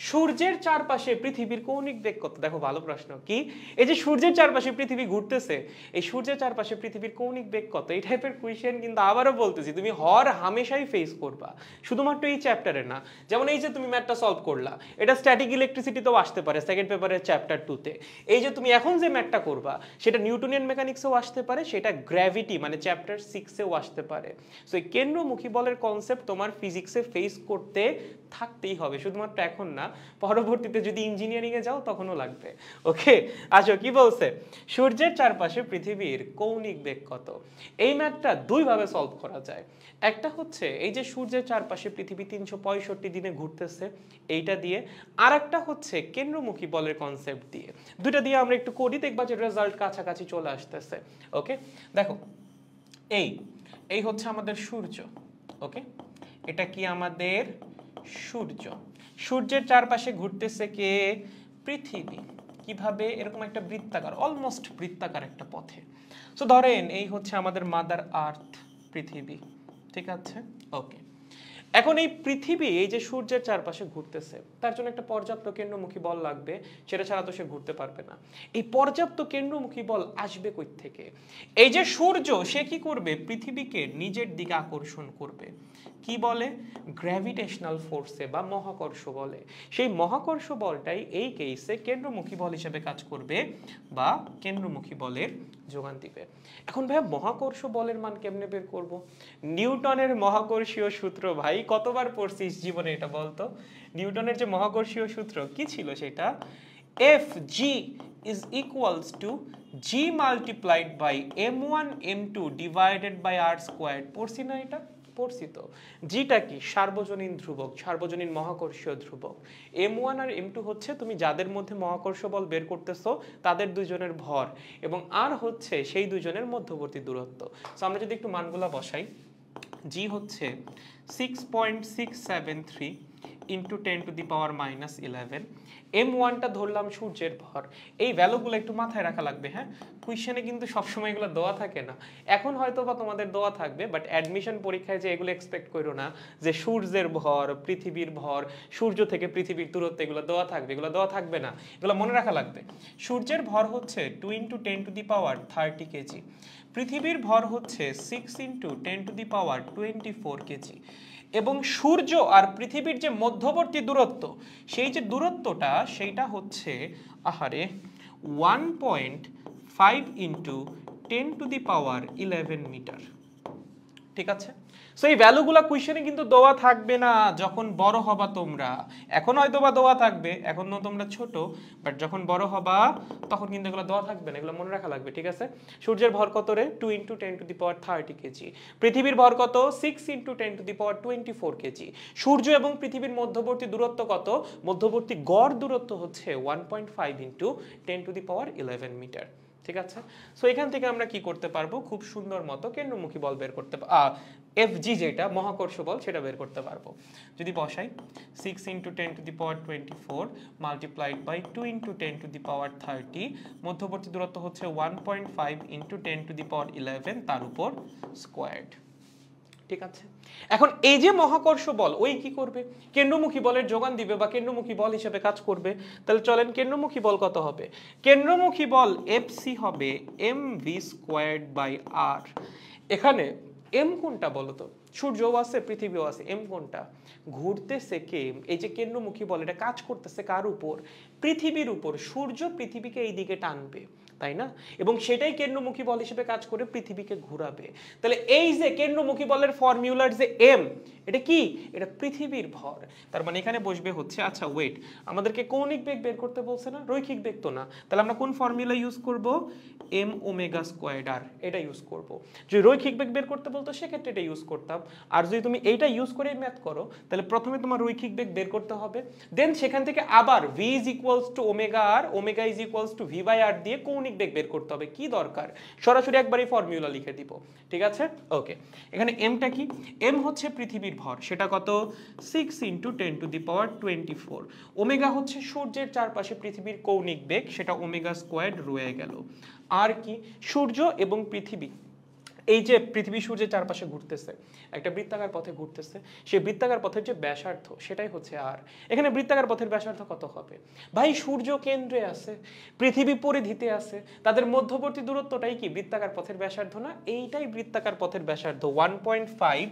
সূর্যের চারপাশে পৃথিবীর কৌণিক বেগ কত? দেখো ভালো প্রশ্ন। কি এই যে সূর্যের চারপাশে পৃথিবী ঘুরতেছে, এই সূর্যের চারপাশে পৃথিবীর কৌণিক বেগ কত? এই টাইপের কোয়েশ্চেন কিন্তু আবারও বলতেছি তুমি হামেশাই ফেস করবা, শুধুমাত্র এই চ্যাপ্টারে না। যেমন এই যে তুমি ম্যাথটা সলভ করলা, এটা স্ট্যাটিক ইলেকট্রিসিটিতেও আসতে পারে সেকেন্ড পেপারের চ্যাপ্টার 2-তে। এই যে তুমি এখন যে ম্যাথটা করবা সেটা নিউটনিয়ান মেকানিক্সেও আসতে পারে, সেটা গ্র্যাভিটি মানে চ্যাপ্টার 6-এও আসতে পারে। সো এই কেন্দ্রমুখী বলের কনসেপ্ট তোমার ফিজিক্সে ফেস করতে থাকতেই হবে, শুধুমাত্র এখন না, পরবর্তীতে যদি ইঞ্জিনিয়ারিং এ যাও তখনও লাগবে। ওকে, আচ্ছা কি বলছে? সূর্যের চারপাশে পৃথিবীর কৌণিক বেগ কত? এই ম্যাথটা দুই ভাবে সলভ করা যায়। একটা হচ্ছে এই যে সূর্যের চারপাশে পৃথিবী 365 দিনে ঘুরতেছে এইটা দিয়ে, আর একটা হচ্ছে কেন্দ্রমুখী বলের কনসেপ্ট দিয়ে। দুইটা দিয়ে আমরা একটু করি, দেখবা যে রেজাল্ট কাছাকাছি চলে আসতেছে। ওকে, দেখো এই হচ্ছে আমাদের সূর্য। ওকে, এটা কি আমাদের সূর্য। সূর্যের চারপাশে ঘুরতেছে কে? পৃথিবী। কিভাবে? এরকম একটা বৃত্তাকার, অলমোস্ট বৃত্তাকার একটা পথে। সো ধরেন এই হচ্ছে আমাদের মাদার আর্থ, পৃথিবী। ঠিক আছে, ওকে। এখন এই পৃথিবী এই যে সূর্যের চারপাশে ঘুরতেছে, তার জন্য একটা পর্যাপ্ত কেন্দ্রমুখী বল লাগবে, সেটা ছাড়া তো সে ঘুরতে পারবে না। এই পর্যাপ্ত কেন্দ্রমুখী বল আসবে কই থেকে? এই যে সূর্য, সে কি করবে? পৃথিবীকে নিজের দিকে আকর্ষণ করবে। কি বলে? গ্র্যাভিটেশনাল ফোর্সে বা মহাকর্ষ বলে। সেই মহাকর্ষ বলটাই এই কেসে কেন্দ্রমুখী বল হিসেবে কাজ করবে বা কেন্দ্রমুখী বলের যোগান দিবে। এখন ভাই মহাকর্ষ বলের মান কেমনে বের করব? নিউটনের মহাকর্ষীয় সূত্র ভাই, কতবার পড়ছিস জীবনে এটা বলতো? নিউটনের যে মহাকর্ষীয় সূত্র কি ছিল সেটা? Fg is equals to g multiplied by m1 m2 divided by r squared। পড়ছি না এটা? পড়ছি তো। জিটা কি? সার্বজনীন ধ্রুবক, সার্বজনীন মহাকর্ষীয় ধ্রুবক। m1 আর m2 হচ্ছে তুমি যাদের মধ্যে মহাকর্ষ বল বের করতেছো তাদের দুইজনের ভর, এবং r হচ্ছে সেই দুইজনের মধ্যবর্তী দূরত্ব। সো আমরা যদি একটু মানগুলা বসাই, g হচ্ছে 6.673 into 10 to the power minus 11। m1টা ধরলাম সূর্যের ভর। এই ভ্যালুগুলো একটু মাথায় রাখা লাগবে। হ্যাঁ, কোয়েশ্চেনে কিন্তু সবসময় এগুলো দেওয়া থাকে না। এখন হয়তো বা তোমাদের দেওয়া থাকবে, বাট অ্যাডমিশন পরীক্ষায় যে এগুলো এক্সপেক্ট করো না যে সূর্যের ভর, পৃথিবীর ভর, সূর্য থেকে পৃথিবীর দূরত্ব এগুলো দেওয়া থাকবে, এগুলো দেওয়া থাকবে না। এগুলো মনে রাখা লাগবে। সূর্যের ভর হচ্ছে 2 into 10 to the power 30 KG. পৃথিবীর ভর হচ্ছে 6 into 10 to the power 24 KG. এবং সূর্য আর পৃথিবীর যে মধ্যবর্তী দূরত্ব, সেই যে দূরত্বটা সেইটা হচ্ছে 1.5 into 10 to the power 11 metre. ঠিক আছে, সো এই ভ্যালুগুলো কোয়েশ্চেনে কিন্তু দেওয়া থাকবে না যখন বড় হবা তোমরা। এখন হয়তো বা দেওয়া থাকবে, এখন তো তোমরা ছোট, বাট যখন বড় হবা তখন কিন্তু এগুলো দেওয়া থাকবে না, এগুলো মনে রাখা লাগবে। ঠিক আছে, সূর্যের ভর কত রে? 2 into 10 to the power 30 KG. পৃথিবীর ভর কত? 6 into 10 to the power 24 KG. সূর্য এবং পৃথিবীর মধ্যবর্তী দূরত্ব কত? মধ্যবর্তী গড় দূরত্ব হচ্ছে 1.5 into 10 to the power 11 metre. ঠিক আছে, সো এখান থেকে আমরা কি করতে পারবো? খুব সুন্দর মতো কেন্দ্রমুখী বল বের করতে Fg যেটা মহাকর্ষ বল সেটা বের করতে পারবো। যদি বসাই 6 into 10 to the power 24 multiplied by 2 into 10 to the power 30, মধ্যবর্তী দূরত্ব হচ্ছে 1.5 into 10 to the power 11 তার উপর স্কোয়ার্ড। ঠিক আছে, এখন এই যে মহাকর্ষ বল ওই কি করবে? কেন্দ্রমুখী বলের যোগান দিবে বা কেন্দ্রমুখী বল হিসেবে কাজ করবে। তাহলে চলেন কেন্দ্রমুখী বল কত হবে? কেন্দ্রমুখী বল Fc হবে mv স্কোয়ার্ড বাই r। এখানে m কোনটা বলো তো? সূর্যও আছে, পৃথিবীও আছে, m কোনটা? ঘুরতেছে কে? এই যে কেন্দ্রমুখী বল এটা কাজ করতেছে কার উপর? পৃথিবীর উপর। সূর্য পৃথিবীকে এই দিকে টানবে, তাই না? এবং সেটাই কেন্দ্রমুখী বল হিসেবে কাজ করে পৃথিবীকে ঘোরাবে। তাহলে এই যে কেন্দ্রমুখী বলের ফর্মুলার যে m, এটা কি? এটা পৃথিবীর ভর। তার মানে এখানে বসবে হচ্ছে, আচ্ছা ওয়েট, আমাদেরকে কৌণিক বেগ বের করতে বলছে না, রৈখিক বেগ তো না। তাহলে আমরা কোন ফর্মুলা ইউজ করব? m ওমেগা স্কয়ার্ড r, এটা ইউজ করব। যদি রৈখিক বেগ বের করতে বলতো সেক্ষেত্রে এটা ইউজ করতাম। আর যদি তুমি এইটা ইউজ করে ম্যাথ করো তাহলে প্রথমে তোমার রৈখিক বেগ বের করতে হবে, দেন সেখান থেকে আবার v is equals to omega r, omega is equals to v by r দিয়ে কৌণিক বেগ বের করতে হবে। কি দরকার? সরাসরি একবারই ফর্মুলা লিখে দিব। ঠিক আছে, ওকে। এখানে mটা কি? m হচ্ছে পৃথিবীর ভর, সেটা কত? 6 into 10 to the power 24। Omega হচ্ছে সূর্যের চারপাশে পৃথিবীর কৌণিক বেগ, সেটা ওমেগা স্কোয়ার্ড রয়ে গেল। আর কি? সূর্য এবং পৃথিবী এই যে পৃথিবী সূর্যের চারপাশে ঘুরতেছে, একটা বৃত্তাকার পথে ঘুরতেছে, সেই বৃত্তাকার পথের যে ব্যাসার্ধ সেটাই হচ্ছে আর। এখানে বৃত্তাকার পথের ব্যাসার্ধ কত হবে? ভাই সূর্য কেন্দ্রে আছে, পৃথিবী পরিধিতে আছে, তাদের মধ্যবর্তী দূরত্বটাই কি বৃত্তাকার পথের ব্যাসার্ধ না? এইটাই বৃত্তাকার পথের ব্যাসার্ধ 1.5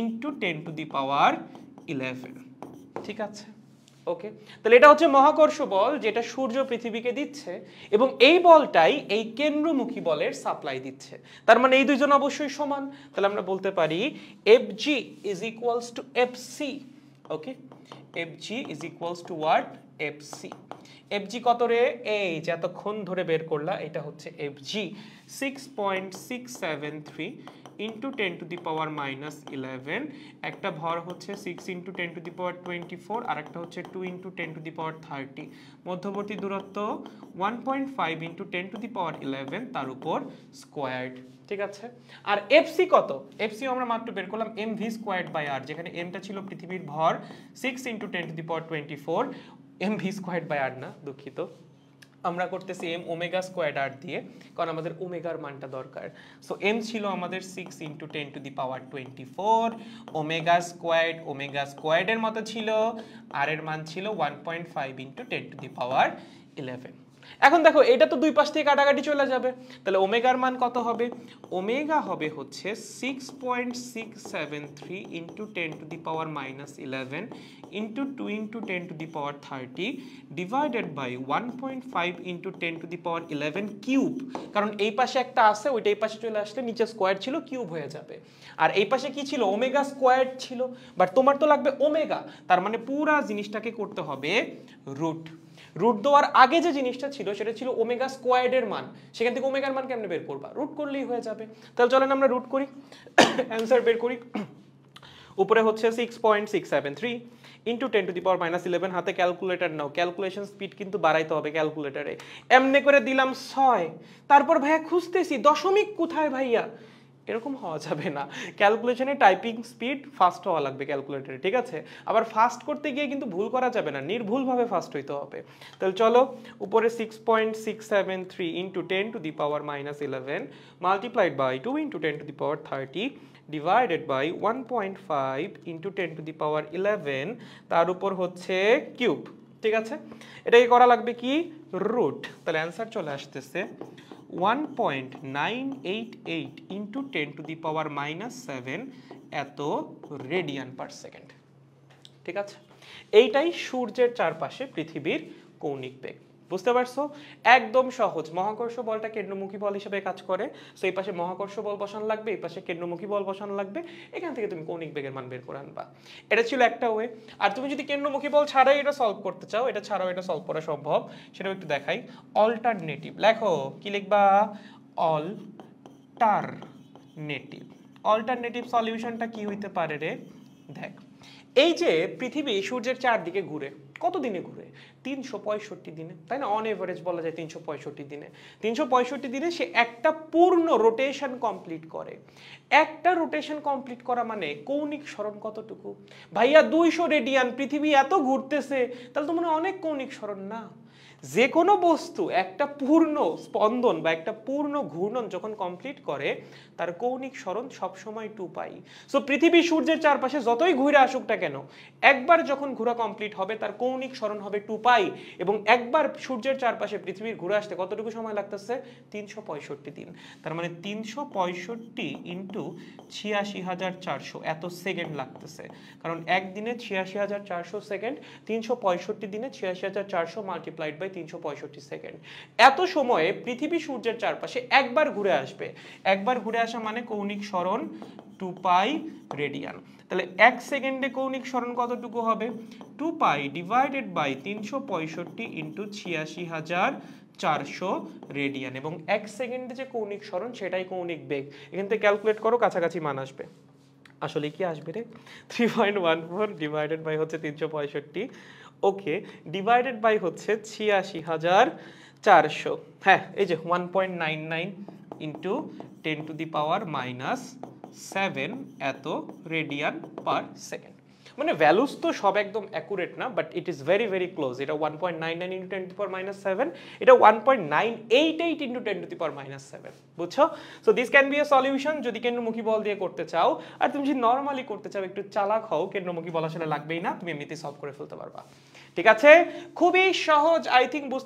ইন্টু 10⁻11। ঠিক আছে, ওকে। তাহলে এটা হচ্ছে মহাকর্ষ বল যেটা সূর্য পৃথিবীকে দিচ্ছে, এবং এই বলটাই এই কেন্দ্রমুখী বলের সাপ্লাই দিচ্ছে। তার মানে এই দুইজন অবশ্যই সমান। তাহলে আমরা বলতে পারি Fg is equals to Fc, okay. Fg is equals to what? Fc। Fg কত রে? এই যে এতক্ষণ ধরে বের করলা, এটা হচ্ছে Fg 6.673 ইন্টু 10⁻11। একটা ভর হচ্ছে 6 ইন্টু 10⁻24, আর একটা হচ্ছে 2 ইন্টু 10⁻30। মধ্যবর্তী দূরত্ব 1.5 ইন্টু 10⁻11 তার উপর স্কোয়ার্ড। ঠিক আছে, আর এফসি কত? এফসি আমরা মাত্র বের করলাম mv স্কোয়ার্ড বাই আর, যেখানে এমটা ছিল পৃথিবীর ভর 6 ইন্টু 10⁻24, mv স্কোয়ার্ড বাই আর না, দুঃখিত, আমরা করতেছি m ওমেগা স্কোয়ার্ড আর দিয়ে, কারণ আমাদের ওমেগার মানটা দরকার। সো m ছিল আমাদের 6 ইন্টু 10⁻24, ওমেগা স্কোয়ার্ডের মতো ছিল, আর এর মান ছিল 1.5 ইন্টু 10⁻11। এখন দেখো এটা তো দুই পাশ থেকে কাটাকাটি চলে যাবে, তাহলে ওমেগার মান কত হবে? ওমেগা হবে হচ্ছে 6.673 into 10⁻11 into 2 into 10⁻30 divided by 1.5 into 10⁻11 cube. কারণ এই পাশে একটা আছে, ওইটা এই পাশে চলে আসলে নিচে স্কোয়ার ছিল, কিউব হয়ে যাবে। আর এই পাশে কি ছিল? ওমেগা স্কোয়ার ছিল, বাট তোমার তো লাগবে ওমেগা, তার মানে পুরা জিনিসটাকে করতে হবে রুট। রুট দেওয়ার আগে যে জিনিসটা ছিল সেটা ছিল ওমেগা স্কোয়ার্ডের মান, সেখান থেকে ওমেগার মান কেমনে বের করবা? রুট করলেই হয়ে যাবে। তাহলে চলেন আমরা রুট করি, অ্যান্সার বের করি। উপরে হচ্ছে 6.673 ইন্টু 10⁻11, হাতে ক্যালকুলেটর নাও, ক্যালকুলেশন স্পিড কিন্তু বাড়াইতে হবে ক্যালকুলেটরে। এমনি করে দিলাম 6, তারপর ভাইয়া খুঁজতেছি দশমিক কোথায় ভাইয়া, এরকম হওয়া যাবে না। ক্যালকুলেশনে টাইপিং স্পিড ফাস্ট হওয়া লাগবে ক্যালকুলেটরে, ঠিক আছে? আবার ফাস্ট করতে গিয়ে কিন্তু ভুল করা যাবে না, নির্ভুলভাবে ফাস্ট হইতে হবে। তাহলে চলো, উপরে 6.673 into 10⁻11 multiplied by 2 into 10⁻30 divided by 1.5 into 10⁻11 তার উপর হচ্ছে কিউব। ঠিক আছে, এটাকে করা লাগবে কি? রুট। তাহলে অ্যান্সার চলে আসতেছে 1.988 ইন্টু 10⁻7 এত রেডিয়ান পার সেকেন্ড। ঠিক আছে, এইটাই সূর্যের চারপাশে পৃথিবীর কৌণিক বেগ। বুঝতে পারছো? একদম সহজ। মহাকর্ষ বলটা কেন্দ্রমুখী বল হিসেবে কাজ করে, সো এই পাশে মহাকর্ষ বল বসানো লাগবে, এই পাশে কেন্দ্রমুখী বল বসানো লাগবে, এখান থেকে তুমি কৌণিক বেগের মান বের করে আনবা। এটা ছিল একটা ওয়ে। আর তুমি যদি কেন্দ্রমুখী বল ছাড়াই এটা সলভ করতে চাও, এটা ছাড়াও এটা সলভ করা সম্ভব, সেটাও একটু দেখাই। অল্টারনেটিভ লেখো, কি লিখবা? অল্টারনেটিভ সলিউশনটা কি হইতে পারে রে? দেখ, এই যে পৃথিবী সূর্যের চারদিকে ঘুরে, কত দিনে ঘুরে? 365 দিনে, তাই না? অন এভারেজ বলা যায় 365 দিনে। 365 দিনে সে একটা পূর্ণ রোটেশন কমপ্লিট করে। একটা রোটেশন কমপ্লিট করা মানে কৌণিক সরণ কতটুকু? ভাইয়া 200 রেডিয়ান, পৃথিবী এত ঘুরতেছে, তাহলে তো মনে হয় অনেক কৌণিক সরণ না? যে কোনো বস্তু একটা পূর্ণ স্পন্দন বা একটা পূর্ণ ঘূর্ণন যখন কমপ্লিট করে, তার কৌণিক সরণ সবসময় 2π। সো পৃথিবী সূর্যের চারপাশে যতই ঘুরে আসুক না কেন, একবার যখন ঘোরা কমপ্লিট হবে তার কৌণিক সরণ হবে 2π, এবং একবার সূর্যের চারপাশে পৃথিবীর ঘুরে আসতে কতটুকু সময় লাগতেছে? 365 দিন। তার মানে 365 ইন্টু 86,400 এত সেকেন্ড লাগতেছে, কারণ একদিনে 86,400 সেকেন্ড, 365 দিনে 86,400 মাল্টিপ্লাইড বাই 365 সেকেন্ড। এত সময়ে পৃথিবী সূর্যের চারপাশে একবার ঘুরে আসবে। একবার ঘুরে আসা মানে কৌণিক সরণ 2π রেডিয়ান। তাহলে 1 সেকেন্ডে কৌণিক সরণ কতটুকু হবে? 2π ডিভাইডেড বাই 365 ইন্টু 86,400 রেডিয়ান, এবং 1 সেকেন্ডে যে কৌণিক সরণ সেটাই কৌণিক বেগ। এখান থেকে ক্যালকুলেট করো, কাছাকাছি মান আসবে। আসলে কি আসবে রে? 3.14 ডিভাইডেড বাই হচ্ছে 365, ওকে, ডিভাইডেড বাই হচ্ছে 86,400। হ্যাঁ, এই যে 1.99 ইন্টু 10⁻⁻7 এত রেডিয়ান পার সেকেন্ড। মানে ভ্যালুস তো সব একদম অ্যাকুরেট না, but it is very very close. এটা 1.99 into 10 to the power minus 7, এটা 1.988 into 10 to the power minus 7, বুঝছো? So this can B a solution যদি কেন্দ্রমুখী বল দিয়ে করতে চাও। আর তুমি যদি নর্মালি করতে চাও, একটু চালাক হও, কেন্দ্রমুখী বল আসলে লাগবেই না, তুমি এমনিতেই সলভ করে ফেলতে পারবা। ঠিক আছে, খুবই সহজ, আই থিঙ্ক